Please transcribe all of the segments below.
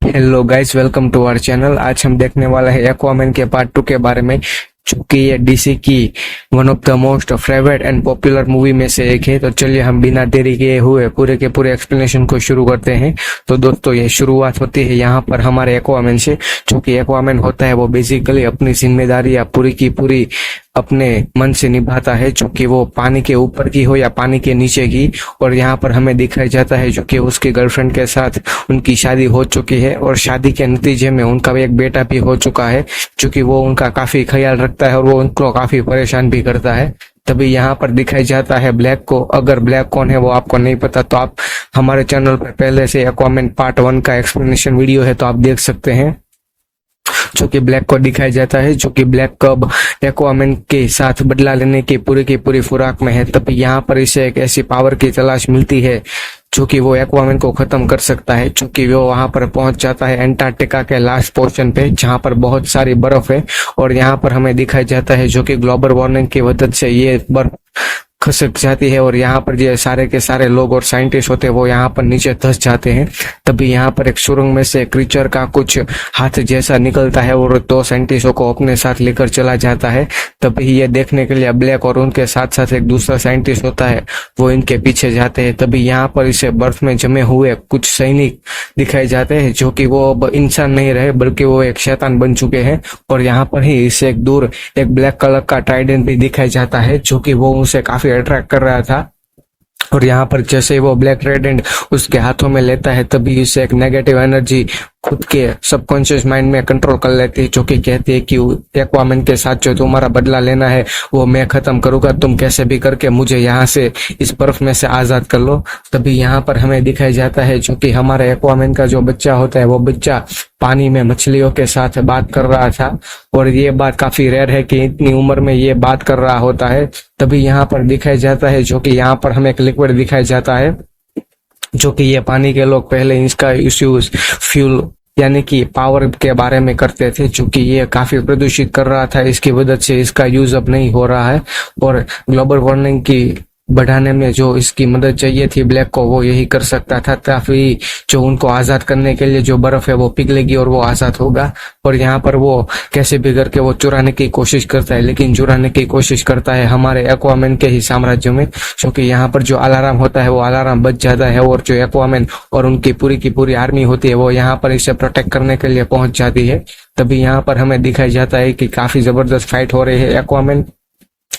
Hello guys, welcome to our channel. आज हम देखने वाला है एक्वामैन के पार्ट 2 के बारे में, चूंकि ये डीसी की one of the most favourite and popular movie में से एक है। तो चलिए हम बिना देरी किए हुए पूरे के पूरे एक्सप्लेनेशन को शुरू करते हैं। तो दोस्तों, ये शुरुआत होती है यहाँ पर हमारे एक्वामैन से। चूंकि एक्वामैन होता है वो बेसिकली अपनी जिम्मेदारियां पूरी की पूरी अपने मन से निभाता है, चूंकि वो पानी के ऊपर की हो या पानी के नीचे की। और यहाँ पर हमें दिखाया जाता है जो कि उसकी गर्लफ्रेंड के साथ उनकी शादी हो चुकी है और शादी के नतीजे में उनका एक बेटा भी हो चुका है, चूंकि वो उनका काफी ख्याल रखता है और वो उनको काफी परेशान भी करता है। तभी यहाँ पर दिखाया जाता है ब्लैक को। अगर ब्लैक कौन है वो आपको नहीं पता तो आप हमारे चैनल पर पहले से एक्वामैन पार्ट 1 का एक्सप्लेनेशन वीडियो है, तो आप देख सकते हैं। जो कि ब्लैक को दिखाया जाता है, जो कि ब्लैक कब एक्वामैन के साथ बदला लेने की पूरी फुराक में है। तभी यहाँ पर इसे एक ऐसी पावर की तलाश मिलती है जो कि वो एक्वामैन को खत्म कर सकता है। चूंकि वो वहां पर पहुंच जाता है एंटार्क्टिका के लास्ट पोर्शन पे, जहां पर बहुत सारी बर्फ है। और यहाँ पर हमें दिखाया जाता है जो कि ग्लोबल वार्मिंग की वजह से ये बर्फ खसक जाती है और यहाँ पर जो सारे के सारे लोग और साइंटिस्ट होते हैं वो यहाँ पर नीचे धंस जाते हैं। तभी यहाँ पर एक सुरंग में से क्रीचर का कुछ हाथ जैसा निकलता है और दो साइंटिस्टों को अपने साथ लेकर चला जाता है। तभी ये देखने के लिए ब्लैक और उनके साथ साथ एक दूसरा साइंटिस्ट होता है, वो इनके पीछे जाते हैं। तभी यहाँ पर इसे बर्फ में जमे हुए कुछ सैनिक दिखाए जाते हैं, जो कि वो अब इंसान नहीं रहे बल्कि वो एक शैतान बन चुके हैं। और यहाँ पर ही इसे एक दूर एक ब्लैक कलर का ट्राइडेंट भी दिखाया जाता है, जो कि वो उसे काफी अट्रैक्ट कर रहा था। और यहाँ पर जैसे वो ब्लैक ट्राइडेंट उसके हाथों में लेता है, तभी उसे एक नेगेटिव एनर्जी खुद के सबकॉन्शियस माइंड में कंट्रोल कर लेती है, जो कि कहती है कि एक्वामैन के साथ जो तुम्हारा बदला लेना है वो मैं खत्म करूंगा, तुम कैसे भी करके मुझे यहाँ से इस बर्फ में से आजाद कर लो। तभी यहाँ पर हमें दिखाया जाता है जो कि हमारे एक्वामैन का जो बच्चा होता है वो बच्चा पानी में मछलियों के साथ बात कर रहा था। और ये बात काफी रेयर है कि इतनी उम्र में ये बात कर रहा होता है। तभी यहाँ पर दिखाया जाता है जो कि यहाँ पर हमें एक लिक्विड दिखाया जाता है, जो कि ये पानी के लोग पहले इसका यूज फ्यूल यानी कि पावर के बारे में करते थे, क्योंकि ये काफी प्रदूषित कर रहा था। इसकी वजह से इसका यूज अब नहीं हो रहा है और ग्लोबल वार्मिंग की बढ़ाने में जो इसकी मदद चाहिए थी ब्लैक को, वो यही कर सकता था। ताकि जो उनको आजाद करने के लिए जो बर्फ है वो पिघलेगी और वो आजाद होगा। और यहाँ पर वो कैसे भी करके वो चुराने की कोशिश करता है, लेकिन चुराने की कोशिश करता है हमारे एक्वामैन के ही साम्राज्य में, क्योंकि यहाँ पर जो अलार्म होता है वो अलार्म बच जाता है। और जो एक्वामैन और उनकी पूरी की पूरी आर्मी होती है वो यहाँ पर इसे प्रोटेक्ट करने के लिए पहुंच जाती है। तभी यहाँ पर हमें दिखाया जाता है कि काफी जबरदस्त फाइट हो रही है एक्वामैन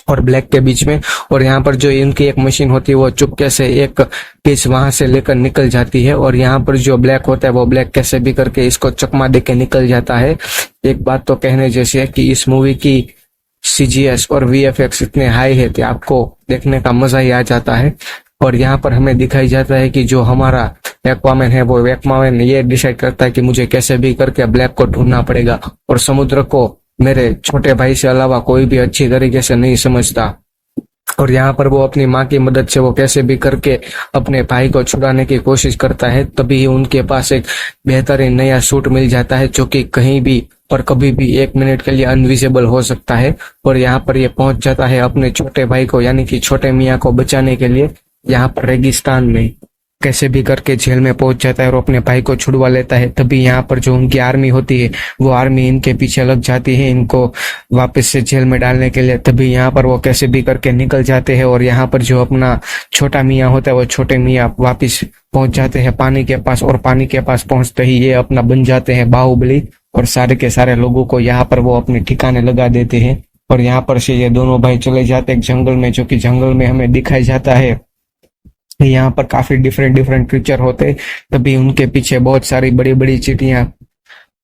और ब्लैक के बीच में। और यहाँ पर जो इनकी एक मशीन होती है वो चुपके से एक पीस वहां से लेकर निकल जाती है। और यहाँ पर जो ब्लैक होता है वो ब्लैक कैसे भी करके इसको चकमा दे के निकल जाता है। एक बात तो कहने जैसी है कि इस मूवी की CGS और VFX इतने हाई है कि आपको देखने का मजा ही आ जाता है। और यहाँ पर हमें दिखाई जाता है कि जो हमारा एक्वामैन है वो एक्वामैन ये डिसाइड करता है कि मुझे कैसे भी करके ब्लैक को ढूंढना पड़ेगा और समुद्र को मेरे छोटे भाई से अलावा कोई भी अच्छी तरीके से नहीं समझता। और यहाँ पर वो अपनी माँ की मदद से वो कैसे भी करके अपने भाई को छुड़ाने की कोशिश करता है। तभी उनके पास एक बेहतरीन नया सूट मिल जाता है, जो कि कहीं भी और कभी भी 1 मिनट के लिए अनविजिबल हो सकता है। और यहाँ पर ये पहुंच जाता है अपने छोटे भाई को यानी कि छोटे मियाँ को बचाने के लिए यहाँ पर रेगिस्तान में। कैसे भी करके जेल में पहुंच जाता है और अपने भाई को छुड़वा लेता है। तभी यहाँ पर जो उनकी आर्मी होती है वो आर्मी इनके पीछे लग जाती है इनको वापस से जेल में डालने के लिए। तभी यहाँ पर वो कैसे भी करके निकल जाते हैं और यहाँ पर जो अपना छोटा मियाँ होता है वो छोटे मियाँ वापस पहुंच जाते हैं पानी के पास। और पानी के पास पहुंचते ही ये अपना बन जाते हैं बाहुबली और सारे के सारे लोगों को यहाँ पर वो अपने ठिकाने लगा देते हैं। और यहाँ पर से ये दोनों भाई चले जाते हैं जंगल में, जो कि जंगल में हमें दिखाया जाता है यहाँ पर काफी डिफरेंट क्रीचर होते। तभी उनके पीछे बहुत सारी बड़ी बड़ी चींटियां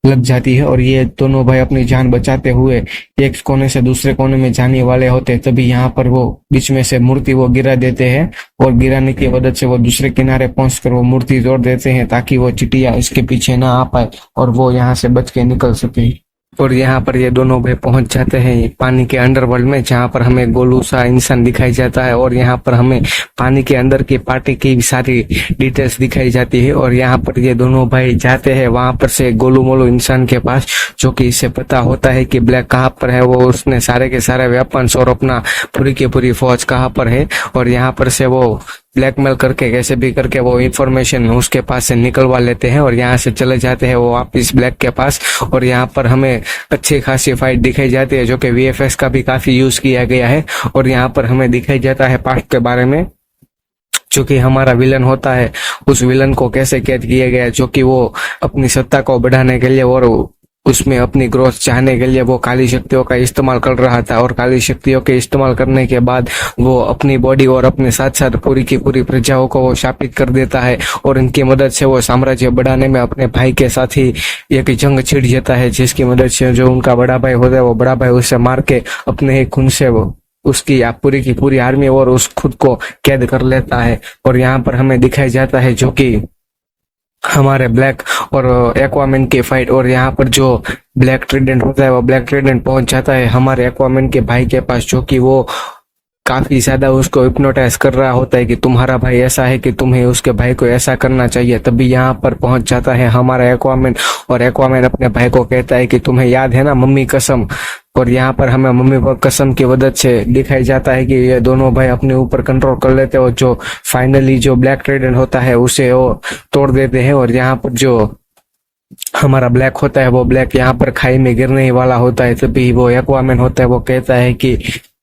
लग जाती है और ये दोनों भाई अपनी जान बचाते हुए एक कोने से दूसरे कोने में जाने वाले होते। तभी यहाँ पर वो बीच में से मूर्ति वो गिरा देते हैं और गिराने की मदद से वो दूसरे किनारे पहुंचकर वो मूर्ति जोड़ देते हैं, ताकि वो चिटिया इसके पीछे ना आ पाए और वो यहाँ से बच के निकल सके। और यहाँ पर ये दोनों भाई पहुंच जाते हैं पानी के अंडरवर्ल्ड में, जहाँ पर हमें गोलू सा इंसान दिखाई जाता है। और यहाँ पर हमें पानी के अंदर की पार्टी की सारी डिटेल्स दिखाई जाती है। और यहाँ पर ये दोनों भाई जाते हैं वहां पर से गोलू मोलू इंसान के पास, जो कि इसे पता होता है कि ब्लैक कहाँ पर है। वो उसने सारे के सारे वेपन्स और अपना पूरी की पूरी फौज कहाँ पर है। और यहाँ पर से वो ब्लैकमेल करके कैसे भी करके वो इंफॉर्मेशन उसके पास से निकलवा लेते हैं और यहाँ से चले जाते हैं वो वापिस ब्लैक के पास। और यहाँ पर हमें अच्छी खासी फाइट दिखाई जाती है जो कि वीएफएक्स का भी काफी यूज किया गया है। और यहाँ पर हमें दिखाई जाता है पास्ट के बारे में, जो कि हमारा विलन होता है उस विलन को कैसे कैद किया गया है, जो कि वो अपनी सत्ता को बढ़ाने के लिए और उसमें अपनी ग्रोथ चाहने के लिए वो काली शक्तियों का इस्तेमाल कर रहा था। और काली शक्तियों के इस्तेमाल करने के बाद वो अपनी बॉडी और अपने साथ साथ पूरी की पूरी प्रजाओं को वो शापित कर देता है और इनकी मदद से वो साम्राज्य बढ़ाने में अपने भाई के साथ ही एक जंग छिड़ जाता है, जिसकी मदद से जो उनका बड़ा भाई होता है वो बड़ा भाई उसे मार के अपने ही खून से वो उसकी पूरी की पूरी आर्मी और उस खुद को कैद कर लेता है। और यहाँ पर हमें दिखाया जाता है जो कि हमारे ब्लैक और एक्वामैन की फाइट। और यहाँ पर जो ब्लैक ट्राइडेंट होता है वो ब्लैक ट्राइडेंट पहुंच जाता है हमारे एक्वामैन के भाई के पास, जो कि वो काफी ज्यादा उसको हिप्नोटाइज कर रहा होता है कि तुम्हारा भाई ऐसा है कि तुम्हें उसके भाई को ऐसा करना चाहिए। तभी यहाँ पर पहुंच जाता है हमारा एक्वामैन और एक्वामैन अपने भाई को कहता है कि तुम्हें याद है ना मम्मी कसम। और यहाँ पर हमें मम्मी पर कसम की मदद से दिखाई जाता है कि ये दोनों भाई अपने ऊपर कंट्रोल कर लेते हैं और जो फाइनली जो ब्लैक ट्राइडेंट होता है उसे वो तोड़ देते हैं। और यहाँ पर जो हमारा ब्लैक होता है वो ब्लैक यहाँ पर खाई में गिरने ही वाला होता है, तभी वो एक्वामैन होता है वो कहता है कि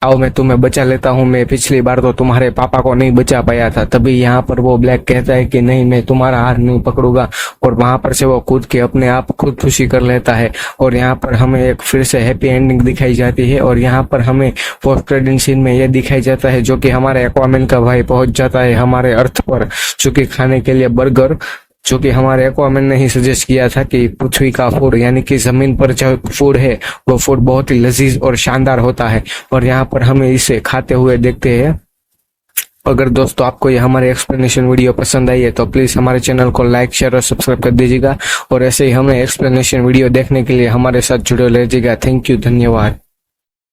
आओ मैं तुम्हें बचा लेता हूँ, मैं पिछली बार तो तुम्हारे पापा को नहीं बचा पाया था। तभी यहाँ पर वो ब्लैक कहता है कि नहीं मैं तुम्हारा हाथ नहीं पकड़ूंगा। और वहां पर से वो कूद के अपने आप खुद खुशी कर लेता है। और यहाँ पर हमें एक फिर से हैप्पी एंडिंग दिखाई जाती है। और यहाँ पर हमें पोस्ट क्रेडिट सीन में यह दिखाई जाता है जो कि हमारे एक्वामैन का भाई पहुंच जाता है हमारे अर्थ पर, जो कि खाने के लिए बर्गर, जो कि हमारे एक्वामैन ने ही सजेस्ट किया था कि पृथ्वी का फूड यानी कि जमीन पर जो फूड है वो फूड बहुत ही लजीज और शानदार होता है। और यहाँ पर हमें इसे खाते हुए देखते हैं। अगर दोस्तों आपको ये हमारे एक्सप्लेनेशन वीडियो पसंद आई है तो प्लीज हमारे चैनल को लाइक शेयर और सब्सक्राइब कर दीजिएगा। और ऐसे ही हमें एक्सप्लेनेशन वीडियो देखने के लिए हमारे साथ जुड़े रहिएगा। थैंक यू, धन्यवाद।